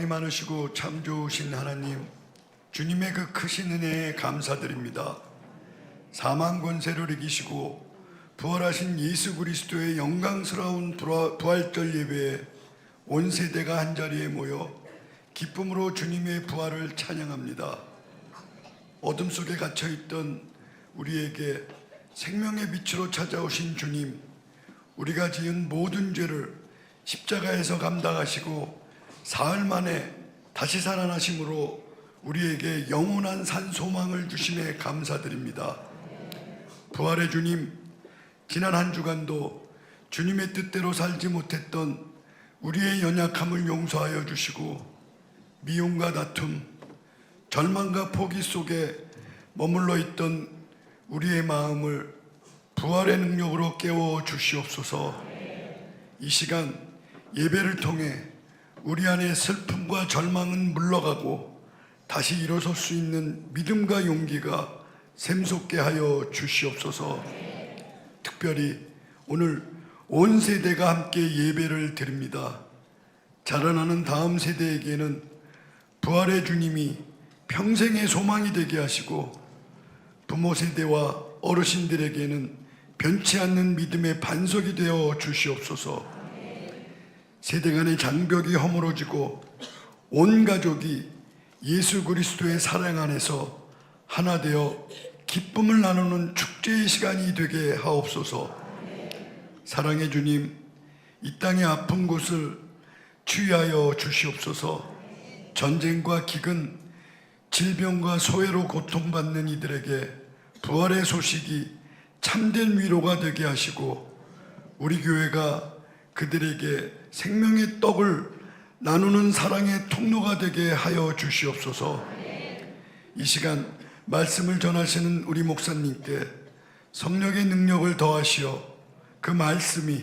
사랑이 많으시고 참 좋으신 하나님, 주님의 그 크신 은혜에 감사드립니다. 사망 권세를 이기시고 부활하신 예수 그리스도의 영광스러운 부활절 예배에 온 세대가 한자리에 모여 기쁨으로 주님의 부활을 찬양합니다. 어둠 속에 갇혀있던 우리에게 생명의 빛으로 찾아오신 주님, 우리가 지은 모든 죄를 십자가에서 감당하시고 사흘 만에 다시 살아나심으로 우리에게 영원한 산 소망을 주심에 감사드립니다. 부활의 주님, 지난 한 주간도 주님의 뜻대로 살지 못했던 우리의 연약함을 용서하여 주시고 미움과 다툼, 절망과 포기 속에 머물러 있던 우리의 마음을 부활의 능력으로 깨워 주시옵소서. 이 시간 예배를 통해 우리 안의 슬픔과 절망은 물러가고 다시 일어설 수 있는 믿음과 용기가 샘솟게 하여 주시옵소서. 특별히 오늘 온 세대가 함께 예배를 드립니다. 자라나는 다음 세대에게는 부활의 주님이 평생의 소망이 되게 하시고 부모 세대와 어르신들에게는 변치 않는 믿음의 반석이 되어 주시옵소서. 세대 간의 장벽이 허물어지고 온 가족이 예수 그리스도의 사랑 안에서 하나 되어 기쁨을 나누는 축제의 시간이 되게 하옵소서. 사랑의 주님, 이 땅의 아픈 곳을 치유하여 주시옵소서. 전쟁과 기근, 질병과 소외로 고통받는 이들에게 부활의 소식이 참된 위로가 되게 하시고 우리 교회가 그들에게 생명의 떡을 나누는 사랑의 통로가 되게 하여 주시옵소서. 이 시간 말씀을 전하시는 우리 목사님께 성령의 능력을 더하시어 그 말씀이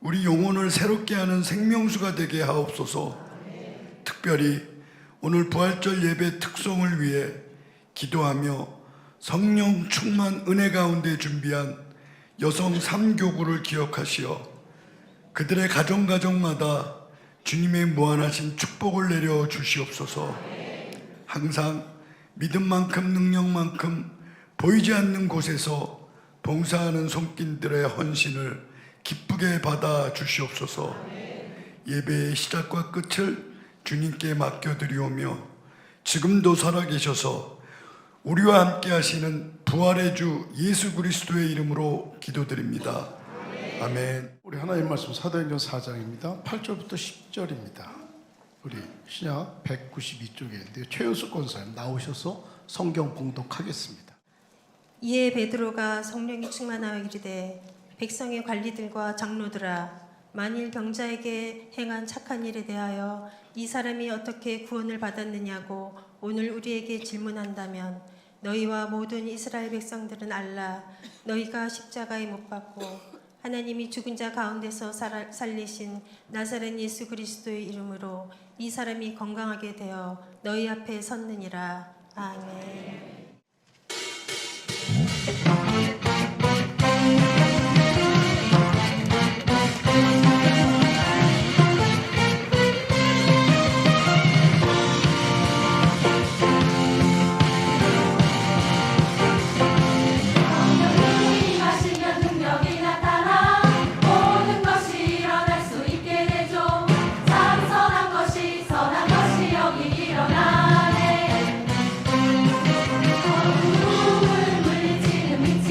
우리 영혼을 새롭게 하는 생명수가 되게 하옵소서. 특별히 오늘 부활절 예배 특송을 위해 기도하며 성령 충만 은혜 가운데 준비한 여성 3교구를 기억하시어 그들의 가정마다 주님의 무한하신 축복을 내려 주시옵소서. 항상 믿음만큼 능력만큼 보이지 않는 곳에서 봉사하는 손길들의 헌신을 기쁘게 받아 주시옵소서. 예배의 시작과 끝을 주님께 맡겨드리오며 지금도 살아계셔서 우리와 함께 하시는 부활의 주 예수 그리스도의 이름으로 기도드립니다. 아멘. 우리 하나님 말씀 사도행전 4장입니다. 8절부터 10절입니다. 우리 신약 192쪽에 최효숙 권사님 나오셔서 성경 봉독하겠습니다. 이에 베드로가 성령이 충만하여 이르되 백성의 관리들과 장로들아, 만일 병자에게 행한 착한 일에 대하여 이 사람이 어떻게 구원을 받았느냐고 오늘 우리에게 질문한다면 너희와 모든 이스라엘 백성들은 알라. 너희가 십자가에 못 박고 하나님이 죽은 자 가운데서 살리신 나사렛 예수 그리스도의 이름으로 이 사람이 건강하게 되어 너희 앞에 섰느니라. 아멘. 일어나네. 어둠을 물리치는 빛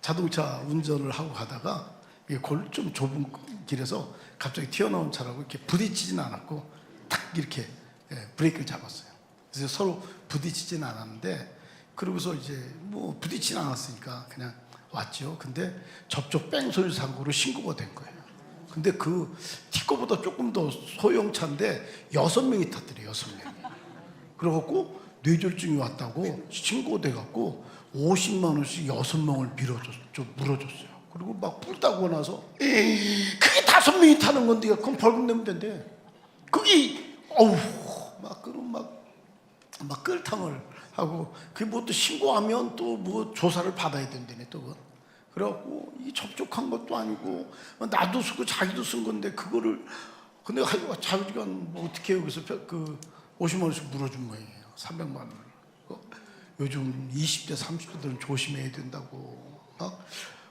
자동차 운전을 하고 가다가 이게 좀 좁은 길에서 갑자기 튀어나온 차라고 이렇게 부딪히진 않았고 탁 이렇게 브레이크를 잡았어요. 그래서 서로 부딪히진 않았는데 그러고서 이제 뭐 부딪히진 않았으니까 그냥 왔죠. 근데 접촉 뺑소니 사고로 신고가 된 거예요. 근데 그 티코보다 조금 더 소형차인데 6명이 탔더래요. 6명이. 그래갖고 뇌졸중이 왔다고 신고돼갖고 50만 원씩 6명을 물어줬어요. 그리고 막 불 따고 나서 그게 5명이 타는 건데 그럼 벌금 내면 된대. 그게 막 그런 막 끌탕을 하고 그게 뭐 또 신고하면 또 뭐 조사를 받아야 된다네 또. 그래갖고 이 접촉한 것도 아니고 나도 쓰고 자기도 쓴 건데 그거를 근데 자기가 뭐 어떻게 해요? 그래서 그 50만 원씩 물어준 거예요. 300만 원을. 요즘 20대 30대들은 조심해야 된다고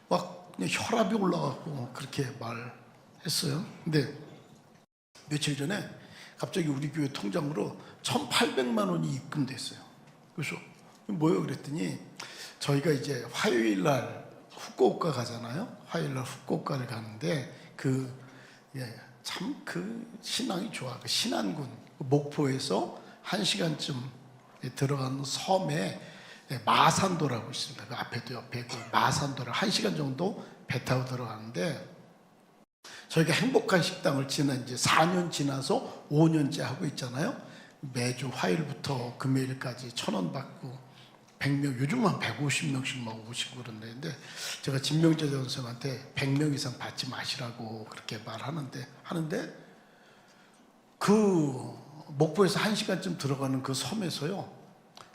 막 그냥 혈압이 올라가고 그렇게 말했어요. 근데 며칠 전에 갑자기 우리 교회 통장으로 1,800만 원이 입금됐어요. 그래서 뭐예요? 그랬더니 저희가 이제 화요일 날 후쿠오카 가잖아요. 화요일 날 후쿠오카를 가는데 참 그 신앙이 좋아. 그 신안군 목포에서 1시간쯤 들어가는 섬에 마산도라고 있습니다. 그 앞에도 옆에 그 마산도를 1시간 정도 배 타고 들어가는데 저희가 행복한 식당을 지난 이제 4년 지나서 5년째 하고 있잖아요. 매주 화요일부터 금요일까지 1,000원 받고 100명, 요즘은 한 150명씩 막 오시고 그런다는데 제가 진명재 전선생한테 100명 이상 받지 마시라고 그렇게 하는데 그 목포에서 1시간쯤 들어가는 그 섬에서요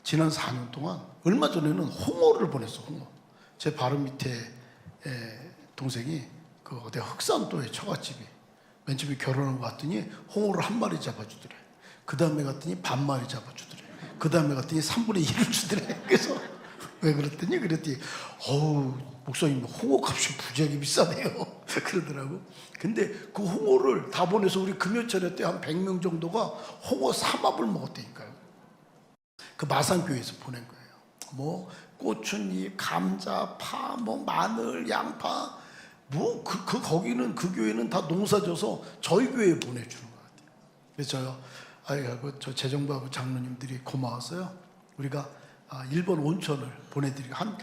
지난 4년 동안 얼마 전에는 홍어를 보냈어. 홍어. 제 바로 밑에 동생이 그 어디 흑산도에 처갓집이 맨 처음에 결혼한 거 같더니 홍어를 1마리 잡아주더래. 그 다음에 갔더니 반마리 잡아주더래. 그 다음에 갔더니 3분의 1을 주더래. 그래서 왜 그랬더니 목사님 홍어 값이 부지하게 비싸네요. 그러더라고. 근데 그 홍어를 다 보내서 우리 금요철에 때 한 100명 정도가 홍어 삼합을 먹었다니까요. 그 마산교회에서 보낸 거예요. 뭐 고추잎, 감자, 파, 뭐 마늘, 양파, 뭐 거기는 그 교회는 다 농사져서 저희 교회에 보내주는 것 같아요. 그래서 저 재정부하고 장로님들이 고마웠어요. 우리가 일본 온천을 보내드리고 한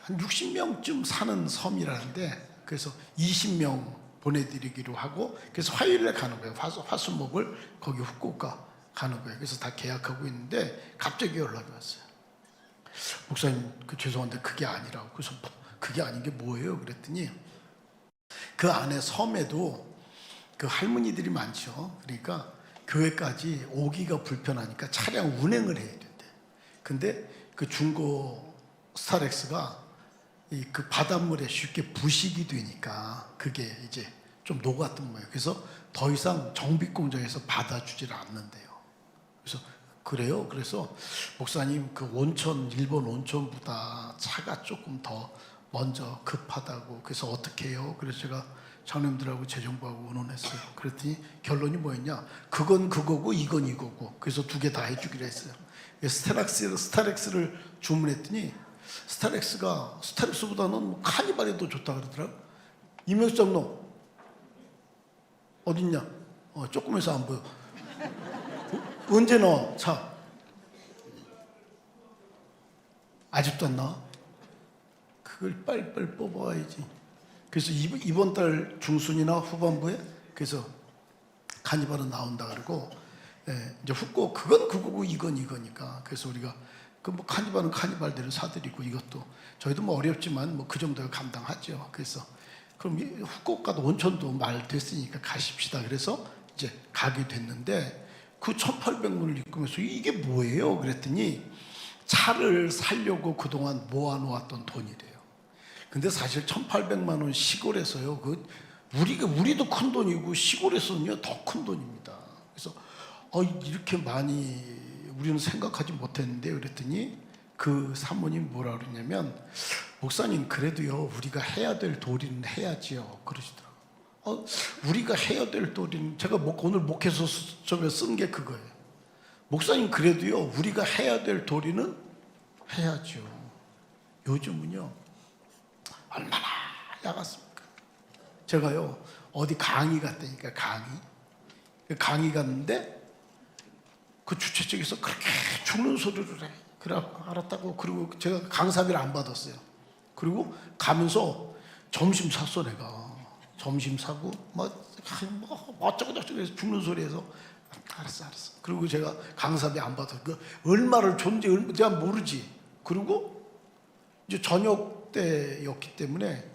60명쯤 사는 섬이라는데 그래서 20명 보내드리기로 하고 그래서 화요일에 가는 거예요. 화수목을 거기 후쿠오카 가는 거예요. 그래서 다 계약하고 있는데 갑자기 연락이 왔어요. 목사님 죄송한데 그게 아니라고. 그래서 그게 아닌 게 뭐예요? 그랬더니 그 안에 섬에도 그 할머니들이 많죠. 그러니까 교회까지 오기가 불편하니까 차량 운행을 해야 된대. 근데 그 중고 스타렉스가 그 바닷물에 쉽게 부식이 되니까 그게 이제 좀 녹았던 거예요. 그래서 더 이상 정비공장에서 받아주질 않는데요. 그래서 그래요. 그래서 목사님 그 온천 일본 온천보다 차가 조금 더 먼저 급하다고. 그래서 어떻게 해요? 그래서 제가 장로님들하고 재정부하고 의논했어요. 그랬더니 결론이 뭐였냐? 그건 그거고 이건 이거고. 그래서 2개 다 해주기로 했어요. 스타렉스를 주문했더니 스타렉스보다는 뭐 카니발이 더 좋다 그러더라고요. 이명수 장로 어딨냐? 조금해서 안 보여. 언제 나와? 차 아직도 안 나와? 그걸 빨리빨리 뽑아와야지. 그래서 이번 달 중순이나 후반부에 그래서 카니발은 나온다 그러고 이제 그건 그거고 이건 이거니까 그래서 우리가 그 뭐 카니발은 카니발대로 사드리고 이것도 저희도 뭐 어렵지만 뭐 그 정도가 감당하죠. 그래서 그럼 후쿠오카도 온천도 말 됐으니까 가십시다. 그래서 이제 가게 됐는데 그 1,800문을 입금해서 이게 뭐예요? 그랬더니 차를 살려고 그동안 모아놓았던 돈이래요. 근데 사실 1,800만 원 시골에서요. 우리도 큰 돈이고 시골에서는요 더 큰 돈입니다. 그래서 이렇게 많이 우리는 생각하지 못했는데 그랬더니 그 사모님 뭐라 그러냐면 목사님 그래도요 우리가 해야 될 도리는 해야지요 그러시더라고요. 우리가 해야 될 도리는 제가 오늘 목회서 좀 쓴 게 그거예요. 목사님 그래도요 우리가 해야 될 도리는 해야죠. 요즘은요 얼마나 야갔습니까? 제가요 어디 강의 갔다니까, 강의 갔는데 그 주최 측에서 그렇게 죽는 소리를 해. 그래 알았다고. 그리고 제가 강사비를 안 받았어요. 그리고 가면서 점심 샀어. 내가 점심 사고 뭐 어쩌고 저쩌고 해서 죽는 소리에서 알았어. 그리고 제가 강사비 안 받았어. 그 얼마를 존재 제가 모르지. 그리고 이제 저녁 때였기 때문에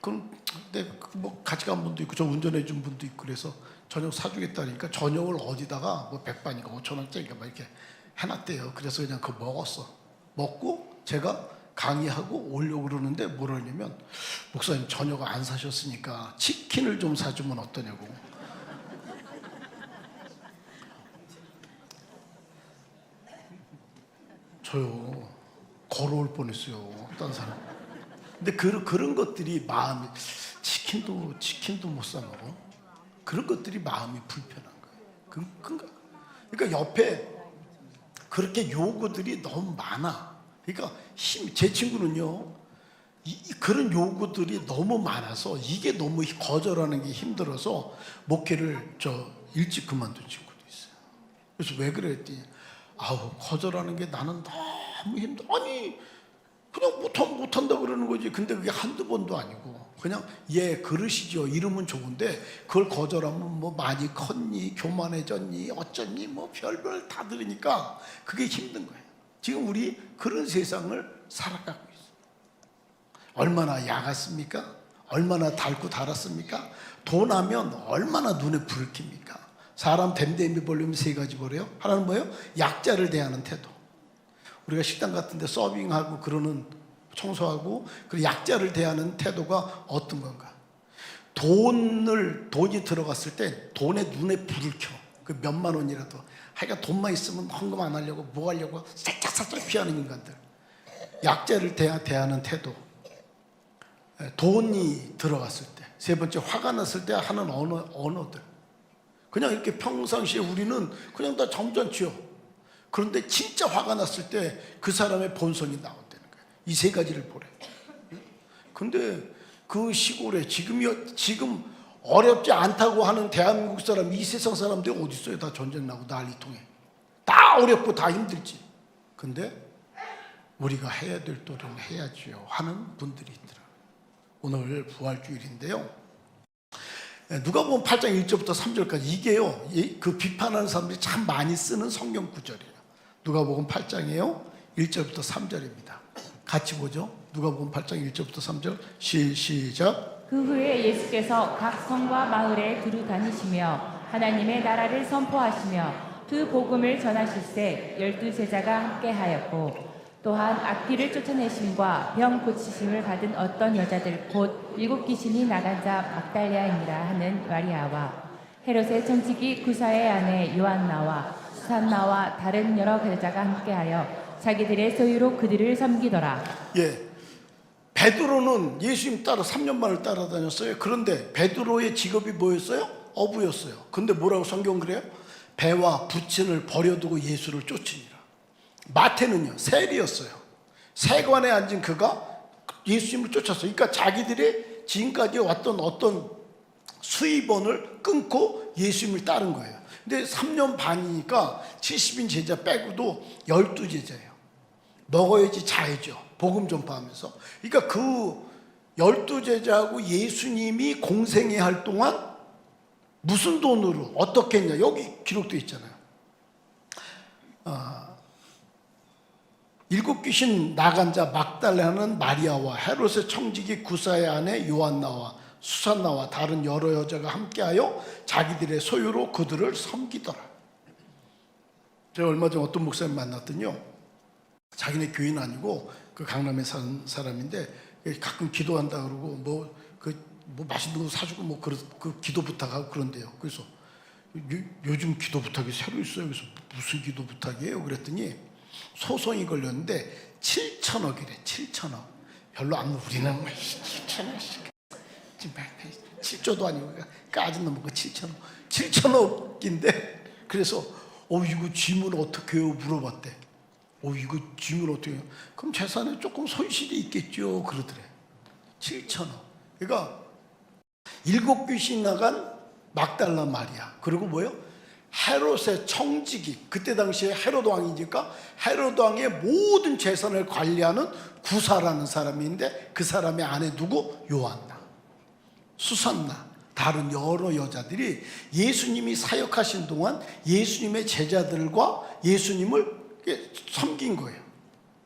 그럼 뭐 같이 간 분도 있고 저 운전해 준 분도 있고 그래서 저녁 사주겠다니까 저녁을 어디다가 뭐 100바니까 5,000원짜리가 막 이렇게 해놨대요. 그래서 그냥 그거 먹었어. 먹고 제가 강의하고 오려고 그러는데 뭐라 하냐면, 목사님 저녁을 안 사셨으니까 치킨을 좀 사주면 어떠냐고. 저요 걸어올 뻔했어요, 딴 사람. 근데 그런 것들이 마음이, 치킨도 못 사 먹어. 그런 것들이 마음이 불편한 거예요. 그러니까 옆에 그렇게 요구들이 너무 많아. 그러니까 제 친구는요, 그런 요구들이 너무 많아서 이게 너무 거절하는 게 힘들어서 목회를 일찍 그만둔 친구도 있어요. 그래서 왜 그랬더니, 거절하는 게 나는 너무 힘들어. 아니 그냥 못한다 그러는 거지. 근데 그게 한두 번도 아니고 그냥 그러시죠. 이러면 좋은데 그걸 거절하면 뭐 많이 컸니, 교만해졌니, 어쩌니, 뭐 별별 다 들으니까 그게 힘든 거예요. 지금 우리 그런 세상을 살아가고 있어요. 얼마나 야갔습니까? 얼마나 달고 달았습니까? 돈 하면 얼마나 눈에 불을 켭니까? 사람 댐댐이 벌리면 세 가지 버려요. 하나는 뭐예요? 약자를 대하는 태도. 우리가 식당 같은 데 서빙하고 그러는, 청소하고 그 약자를 대하는 태도가 어떤 건가? 돈이 들어갔을 때 돈에 눈에 불을 켜. 그 몇만 원이라도. 하여간 돈만 있으면 헌금 안 하려고 뭐 하려고 살짝 피하는 인간들. 약자를 대하는 태도. 돈이 들어갔을 때. 세 번째, 화가 났을 때 하는 언어들. 그냥 이렇게 평상시에 우리는 그냥 다 점잖지요. 그런데 진짜 화가 났을 때 그 사람의 본성이 나온다는 거예요. 이 세 가지를 보래. 근데 그 시골에 지금 어렵지 않다고 하는 대한민국 사람, 이 세상 사람들이 어디 있어요? 다 전쟁 나고 난리통에. 다 어렵고 다 힘들지. 근데 우리가 해야 될 도리는 해야지요 하는 분들이 있더라고요. 오늘 부활주일인데요. 누가복음 8장 1절부터 3절까지 이게요, 그 비판하는 사람들이 참 많이 쓰는 성경 구절이에요. 누가복음 8장이에요. 1절부터 3절입니다. 같이 보죠. 누가복음 8장 1절부터 3절 시작. 그 후에 예수께서 각 성과 마을에 두루 다니시며 하나님의 나라를 선포하시며 그 복음을 전하실세 12제자가 함께하였고, 또한 악귀를 쫓아내심과 병 고치심을 받은 어떤 여자들 곧 7 귀신이 나간 자 막달랴이니라 하는 마리아와 헤롯의 청지기 구사의 아내 요한나와 수산나와 다른 여러 여자가 함께하여 자기들의 소유로 그들을 섬기더라. 베드로는 예수님 따라 3년 만을 따라다녔어요. 그런데 베드로의 직업이 뭐였어요? 어부였어요. 근데 뭐라고 성경 그래요? 배와 부친을 버려두고 예수를 쫓으니라. 마태는요, 세리였어요. 세관에 앉은 그가 예수님을 쫓았어요. 그러니까 자기들이 지금까지 왔던 어떤 수입원을 끊고 예수님을 따른 거예요. 근데 3년 반이니까 70인 제자 빼고도 12제자예요. 먹어야지 자야죠. 복음 전파하면서. 그러니까 그 12제자하고 예수님이 공생애할 할 동안 무슨 돈으로 어떻게 했냐, 여기 기록되어 있잖아요. 7 귀신 나간 자 막달라는 마리아와 헤롯의 청지기 구사의 아내 요한나와 수산나와 다른 여러 여자가 함께하여 자기들의 소유로 그들을 섬기더라. 제가 얼마 전에 어떤 목사님 만났더니요, 자기네 교인 아니고 그 강남에 사는 사람인데 가끔 기도한다 그러고 뭐 맛있는 거 사주고 그 기도 부탁하고 그런데요. 그래서 요즘 기도 부탁이 새로 있어요. 그래서 무슨 기도 부탁이에요? 그랬더니 소송이 걸렸는데 7천억이래. 7천억. 별로 안, 우리는 7천억 7조도 아니고 까진 넘은 거 7천억. 7천억인데 그래서 이거 쥐면 어떻게 해요? 물어봤대. 이거 쥐면 어떻게 해요? 그럼 재산에 조금 손실이 있겠죠. 그러더래. 7천억. 그러니까 7귀신 나간 막달라 마리아, 그리고 뭐요? 헤롯의 청지기, 그때 당시에 헤롯 왕이니까 헤롯 왕의 모든 재산을 관리하는 구사라는 사람이 있는데 그 사람의 아내 누구? 요한나, 수산나, 다른 여러 여자들이 예수님이 사역하신 동안 예수님의 제자들과 예수님을 섬긴 거예요.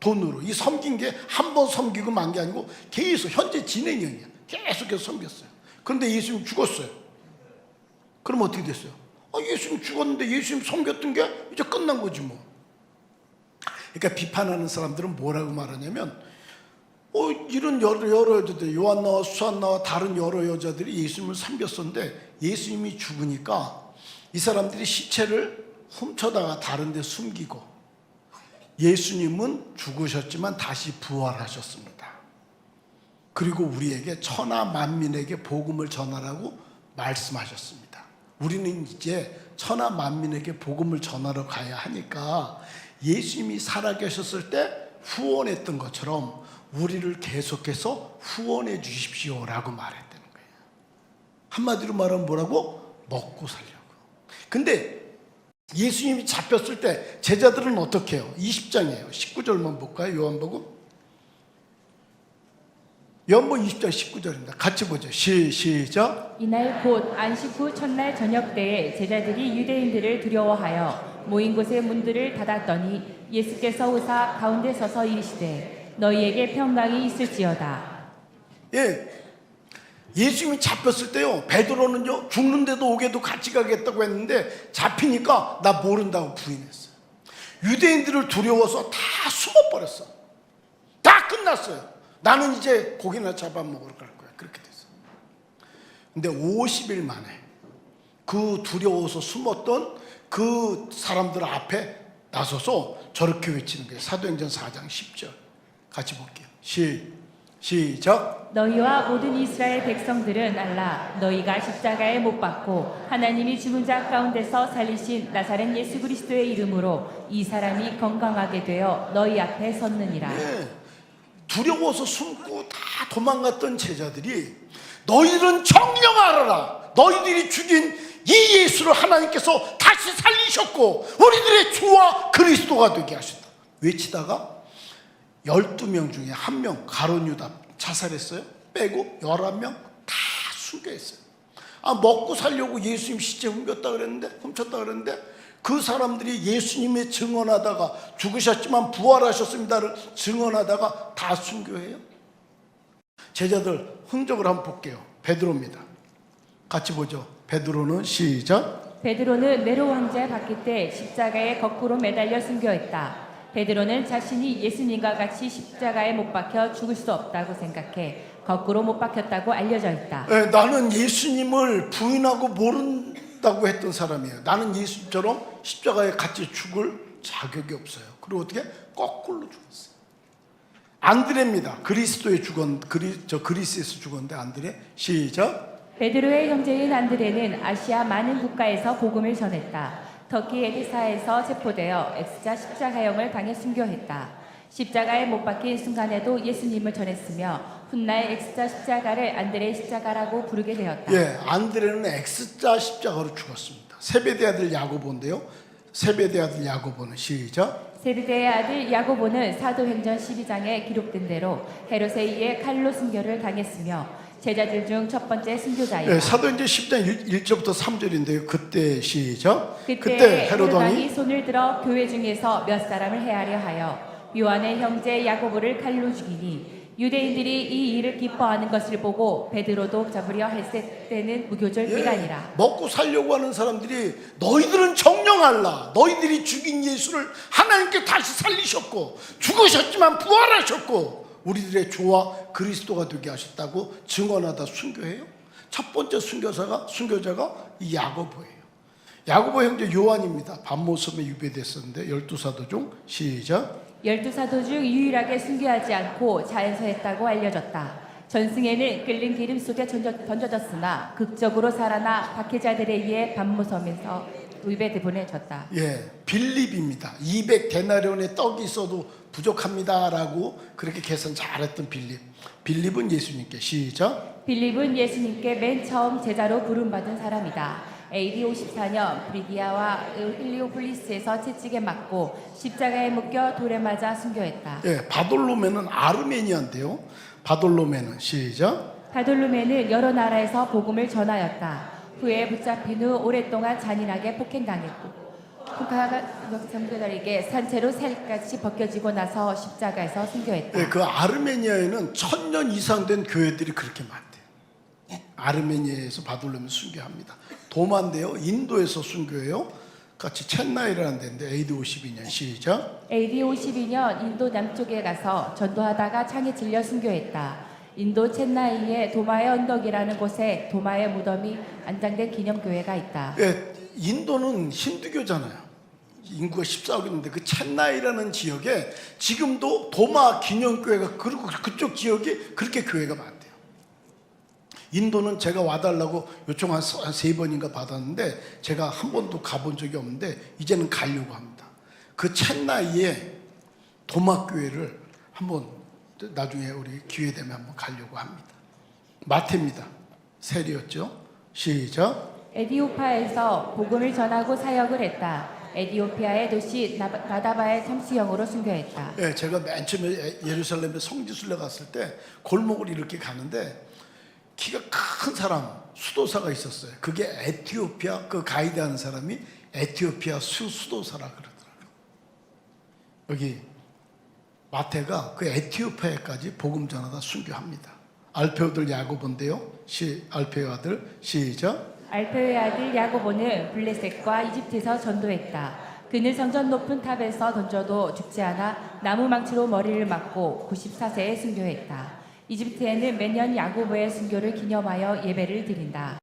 돈으로. 이 섬긴 게 한 번 섬기고 만 게 아니고 계속 현재 진행형이야. 계속해서 섬겼어요. 그런데 예수님 죽었어요. 그럼 어떻게 됐어요? 예수님 죽었는데 예수님 섬겼던 게 이제 끝난 거지 뭐. 그러니까 비판하는 사람들은 뭐라고 말하냐면 이런 여러 여자들, 요한나와 수산나와 다른 여러 여자들이 예수님을 섬겼었는데 예수님이 죽으니까 이 사람들이 시체를 훔쳐다가 다른 데 숨기고 예수님은 죽으셨지만 다시 부활하셨습니다. 그리고 우리에게 천하 만민에게 복음을 전하라고 말씀하셨습니다. 우리는 이제 천하 만민에게 복음을 전하러 가야 하니까 예수님이 살아계셨을 때 후원했던 것처럼 우리를 계속해서 후원해 주십시오라고 말했다는 거예요. 한마디로 말하면 뭐라고? 먹고 살려고. 근데 예수님이 잡혔을 때 제자들은 어떻게 해요? 20장이에요. 19절만 볼까요? 요한복음 20장 19절입니다. 같이 보죠. 시작. 이날 곧 안식 후 첫날 저녁 때에 제자들이 유대인들을 두려워하여 모인 곳의 문들을 닫았더니 예수께서 오사 가운데 서서 이르시되 너희에게 평강이 있을지어다. 예수님이 잡혔을 때요, 베드로는요 죽는데도 오게도 같이 가겠다고 했는데 잡히니까 나 모른다고 부인했어요. 유대인들을 두려워서 다 숨어버렸어. 다 끝났어요. 나는 이제 고기나 잡아먹으러 갈 거야. 그렇게 됐어요. 근데 50일 만에 그 두려워서 숨었던 그 사람들 앞에 나서서 저렇게 외치는 거예요. 사도행전 4장 10절 같이 볼게요. 시작. 너희와 모든 이스라엘 백성들은 알라. 너희가 십자가에 못 박고 하나님이 죽은 자 가운데서 살리신 나사렛 예수 그리스도의 이름으로 이 사람이 건강하게 되어 너희 앞에 섰느니라. 두려워서 숨고 다 도망갔던 제자들이 너희들은 정령하라. 너희들이 죽인 이 예수를 하나님께서 다시 살리셨고 우리들의 주와 그리스도가 되게 하셨다 외치다가 12명 중에 1명 가룟 유다 자살했어요. 빼고 11명 다 순교했어요. 먹고 살려고 예수님 시체 훔쳤다 그랬는데 그 사람들이 예수님의 증언하다가 죽으셨지만 부활하셨습니다를 증언하다가 다 순교해요. 제자들 흔적을 한번 볼게요. 베드로입니다. 같이 보죠. 베드로는 시작. 베드로는 네로 황제 바뀔 때 십자가에 거꾸로 매달려 순교했다. 베드로는 자신이 예수님과 같이 십자가에 못 박혀 죽을 수 없다고 생각해 거꾸로 못 박혔다고 알려져 있다. 나는 예수님을 부인하고 모른다고 했던 사람이에요. 나는 예수님처럼 십자가에 같이 죽을 자격이 없어요. 그리고 어떻게? 거꾸로 죽었어요. 안드레입니다. 그리스도에 그리스에서 죽었는데 안드레 시작. 베드로의 형제인 안드레는 아시아 많은 국가에서 복음을 전했다. 터키 에디사에서 체포되어 X자 십자가형을 당해 순교했다. 십자가에 못 박힌 순간에도 예수님을 전했으며 훗날 X자 십자가를 안드레 십자가라고 부르게 되었다. 안드레는 X자 십자가로 죽었습니다. 세베대 아들 야고보인데요. 세베대 아들 야고보는 시작. 세베대의 아들 야고보는 사도행전 12장에 기록된 대로 헤롯에 의해 칼로 순교를 당했으며 제자들 중 첫 번째 순교자이다. 사도행전 10장 1절부터 3절인데요. 그때 시작. 그때 헤롯 왕이 손을 들어 교회 중에서 몇 사람을 해하려 하여 요한의 형제 야고보를 칼로 죽이니 유대인들이 이 일을 기뻐하는 것을 보고 베드로도 잡으려 할세 때는 무교절 기간이라. 먹고 살려고 하는 사람들이 너희들은 정령할라. 너희들이 죽인 예수를 하나님께 다시 살리셨고 죽으셨지만 부활하셨고 우리들의 주와 그리스도가 되게 하셨다고 증언하다 순교해요. 첫 번째 순교자가 이 야고보예요. 야고보 형제 요한입니다. 밤모섬에 유배됐었는데 12사도 중 시작. 12사도 중 유일하게 순교하지 않고 자연서했다고 알려졌다. 전승에는 끓는 기름 속에 던져졌으나 극적으로 살아나 박해자들에 의해 밤모섬에서 유배돼 보내졌다. 빌립입니다. 200데나리온의 떡이 있어도 부족합니다라고 그렇게 계산 잘했던 빌립. 빌립은 예수님께 시작. 빌립은 예수님께 맨 처음 제자로 부름받은 사람이다. AD 54년 브리기아와 힐리오폴리스에서 채찍에 맞고 십자가에 묶여 돌에 맞아 순교했다. 예, 바돌로메는 아르메니아인데요. 바돌로메는 시작. 바돌로메는 여러 나라에서 복음을 전하였다. 후에 붙잡힌 후 오랫동안 잔인하게 폭행당했고 국가가 역삼교달에게 산채로 살갗이 벗겨지고 나서 십자가에서 순교했다. 예, 그 아르메니아에는 1000년 이상 된 교회들이 그렇게 많대요. 아르메니아에서 바돌로메 순교합니다. 도마인데요. 인도에서 순교해요. 같이 첸나이라는 데인데 AD 52년 시작. AD 52년 인도 남쪽에 가서 전도하다가 창에 질려 순교했다. 인도 첸나이의 도마의 언덕이라는 곳에 도마의 무덤이 안장된 기념교회가 있다. 예, 인도는 힌두교잖아요. 인구가 14억 있는데 그 첸나이라는 지역에 지금도 도마 기념교회가 그리고 그쪽 지역에 그렇게 교회가 많대요. 인도는 제가 와달라고 요청 한 3번인가 받았는데 제가 한 번도 가본 적이 없는데 이제는 가려고 합니다. 그 첸나이에 도마교회를 한번 나중에 우리 기회 되면 한번 가려고 합니다. 마태입니다. 세리였죠. 시작. 에디오파에서 복음을 전하고 사역을 했다. 에디오피아의 도시 나다바의 참수형으로 순교했다. 예, 제가 맨 처음에 예루살렘에 성지순례 갔을 때 골목을 이렇게 가는데 키가 큰 사람 수도사가 있었어요. 그게 에티오피아 그 가이드 하는 사람이 에티오피아 수도사라 그러더라고요. 여기 마태가 그 에티오피아까지 복음 전하다 순교합니다. 알페오들 야고보인데요. 알페오 아들 시작. 알페오의 아들 야고보는 블레셋과 이집트에서 전도했다. 그는 성전 높은 탑에서 던져도 죽지 않아 나무 망치로 머리를 맞고 94세에 순교했다. 이집트에는 매년 야고보의 순교를 기념하여 예배를 드린다.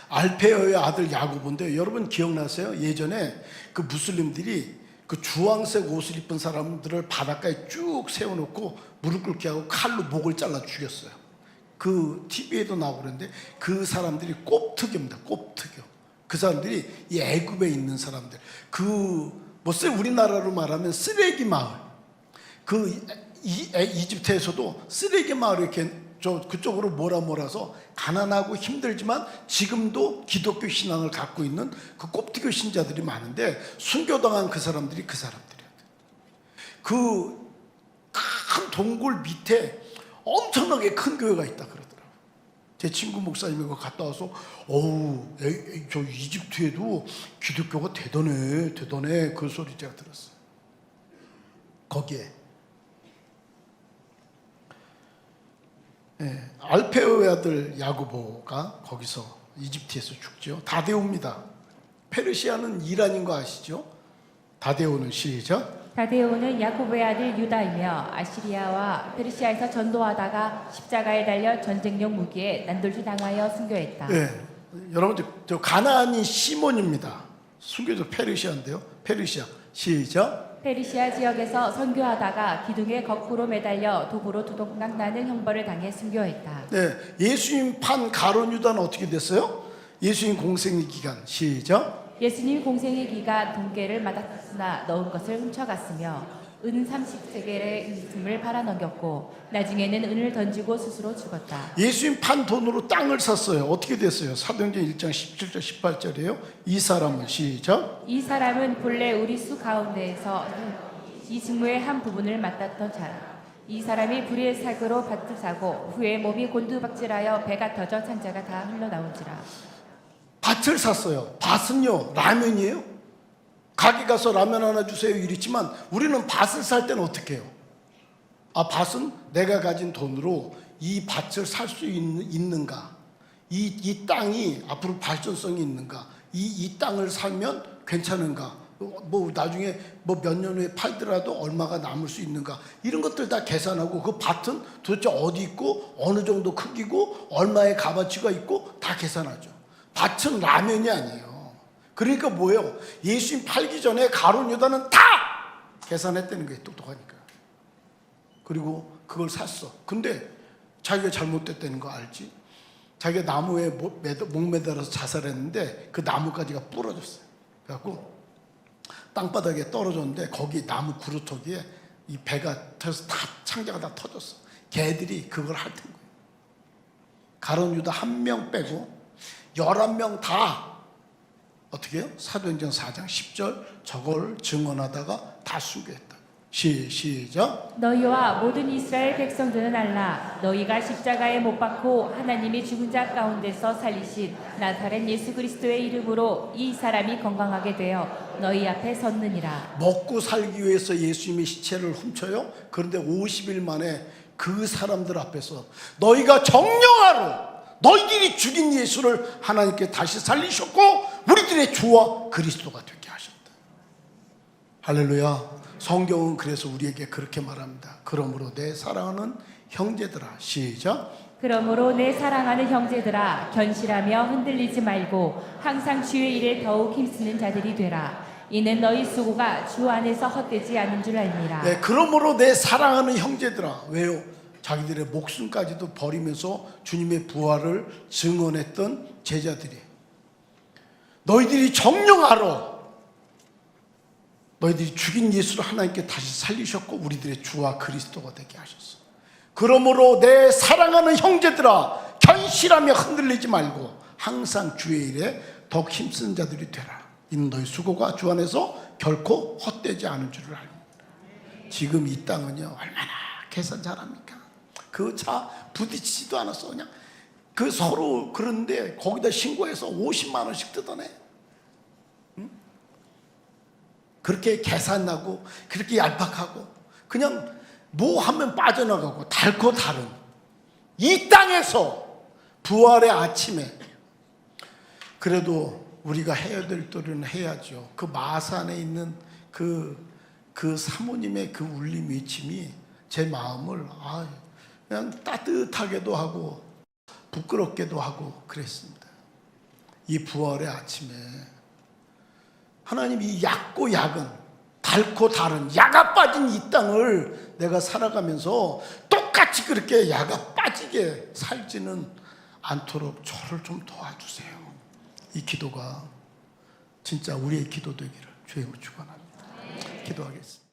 알페오의 아들 야고보인데 여러분 기억나세요? 예전에 그 무슬림들이 그 주황색 옷을 입은 사람들을 바닷가에 쭉 세워놓고 무릎 꿇게 하고 칼로 목을 잘라 죽였어요. 그 TV에도 나오고 그러는데 그 사람들이 꼽특교입니다. 꼽특교. 그 사람들이 이 애굽에 있는 사람들. 우리나라로 말하면 쓰레기 마을. 이집트에서도 쓰레기 마을 이렇게 그쪽으로 몰아서 가난하고 힘들지만 지금도 기독교 신앙을 갖고 있는 그 꼽특교 신자들이 많은데 순교당한 그 사람들이 그 사람들이에요. 그 큰 동굴 밑에 엄청나게 큰 교회가 있다 그러더라고요. 제 친구 목사님이 그거 갔다 와서 저 이집트에도 기독교가 대단해 그 소리 제가 들었어요. 거기에 알페오의 아들 야고보가 거기서 이집트에서 죽죠. 다데오입니다. 페르시아는 이란인 거 아시죠? 다데오는 시작. 다데오는 야고보의 아들 유다이며 아시리아와 페르시아에서 전도하다가 십자가에 달려 전쟁용 무기에 난돌질 당하여 순교했다. 여러분 저 가나안인 시몬입니다. 순교자 페르시아인데요. 페르시아 시작. 페르시아 지역에서 선교하다가 기둥에 거꾸로 매달려 도구로 두동강 나는 형벌을 당해 순교했다. 예수님 판 가룟 유다는 어떻게 됐어요? 예수님 공생의 기간 시작. 예수님 공생의 기간 동계를 맞았으나 넣은 것을 훔쳐갔으며 은 30세겔의 금을 팔아넘겼고 나중에는 은을 던지고 스스로 죽었다. 예수님 판 돈으로 땅을 샀어요. 어떻게 됐어요? 사도행전 1장 17절 18절이에요. 이 사람은 시작. 이 사람은 본래 우리 수 가운데에서 이 직무의 한 부분을 맡았던 자라. 이 사람이 불의의 사고로 밭을 사고 후에 몸이 곤두박질하여 배가 터져 창자가 다 흘러나온지라. 밭을 샀어요. 밭은요 라면이에요. 가게 가서 라면 하나 주세요 이랬지만 우리는 밭을 살 때는 어떻게 해요? 밭은 내가 가진 돈으로 이 밭을 살 수 있는가? 이 땅이 앞으로 발전성이 있는가? 이 땅을 살면 괜찮은가? 나중에 몇 년 후에 팔더라도 얼마가 남을 수 있는가? 이런 것들 다 계산하고 그 밭은 도대체 어디 있고 어느 정도 크기고 얼마의 값어치가 있고 다 계산하죠. 밭은 라면이 아니에요. 그러니까 뭐예요? 예수님 팔기 전에 가룟 유다는 다 계산했다는 거예요. 똑똑하니까. 그리고 그걸 샀어. 근데 자기가 잘못됐다는 거 알지? 자기가 나무에 목 매달아서 자살했는데 그 나무가지가 부러졌어요. 그래갖고 땅바닥에 떨어졌는데 거기 나무 구루터기에 이 배가 터서 다 창자가 다 터졌어. 개들이 그걸 핥은 거예요. 가룟 유다 1명 빼고 11명 다 어떻게 해요? 사도행전 4장 10절 저걸 증언하다가 다 순교했다. 시작. 너희와 모든 이스라엘 백성들은 알라. 너희가 십자가에 못 박고 하나님이 죽은 자 가운데서 살리신 나사렛 예수 그리스도의 이름으로 이 사람이 건강하게 되어 너희 앞에 섰느니라. 먹고 살기 위해서 예수님의 시체를 훔쳐요. 그런데 50일 만에 그 사람들 앞에서 너희가 정령하러 너희들이 죽인 예수를 하나님께 다시 살리셨고 우리들의 주와 그리스도가 되게 하셨다. 할렐루야. 성경은 그래서 우리에게 그렇게 말합니다. 그러므로 내 사랑하는 형제들아. 시작. 그러므로 내 사랑하는 형제들아 견실하며 흔들리지 말고 항상 주의 일에 더욱 힘쓰는 자들이 되라. 이는 너희 수고가 주 안에서 헛되지 않은 줄 알미라. 네, 그러므로 내 사랑하는 형제들아. 왜요? 자기들의 목숨까지도 버리면서 주님의 부활을 증언했던 제자들이 너희들이 정령하러 너희들이 죽인 예수를 하나님께 다시 살리셨고 우리들의 주와 그리스도가 되게 하셨어. 그러므로 내 사랑하는 형제들아 견실하며 흔들리지 말고 항상 주의 일에 더욱 힘쓰는 자들이 되라. 이는 너희 수고가 주 안에서 결코 헛되지 않은 줄을 알고. 지금 이 땅은요 얼마나 계산 잘합니까? 그 차 부딪히지도 않았어. 그냥 그 서로 그런데 거기다 신고해서 50만 원씩 뜯어내. 응? 그렇게 계산나고 그렇게 얄팍하고 그냥 뭐 하면 빠져나가고 닳고 다른 이 땅에서 부활의 아침에 그래도 우리가 해야 될 도리는 해야죠. 그 마산에 있는 그 사모님의 그 울림 외침이 제 마음을 그냥 따뜻하게도 하고 부끄럽게도 하고 그랬습니다. 이 부활의 아침에 하나님 이 얕고 약은 닳고 다른 야가 빠진 이 땅을 내가 살아가면서 똑같이 그렇게 야가 빠지게 살지는 않도록 저를 좀 도와주세요. 이 기도가 진짜 우리의 기도 되기를 주의 이름으로 축원합니다. 기도하겠습니다.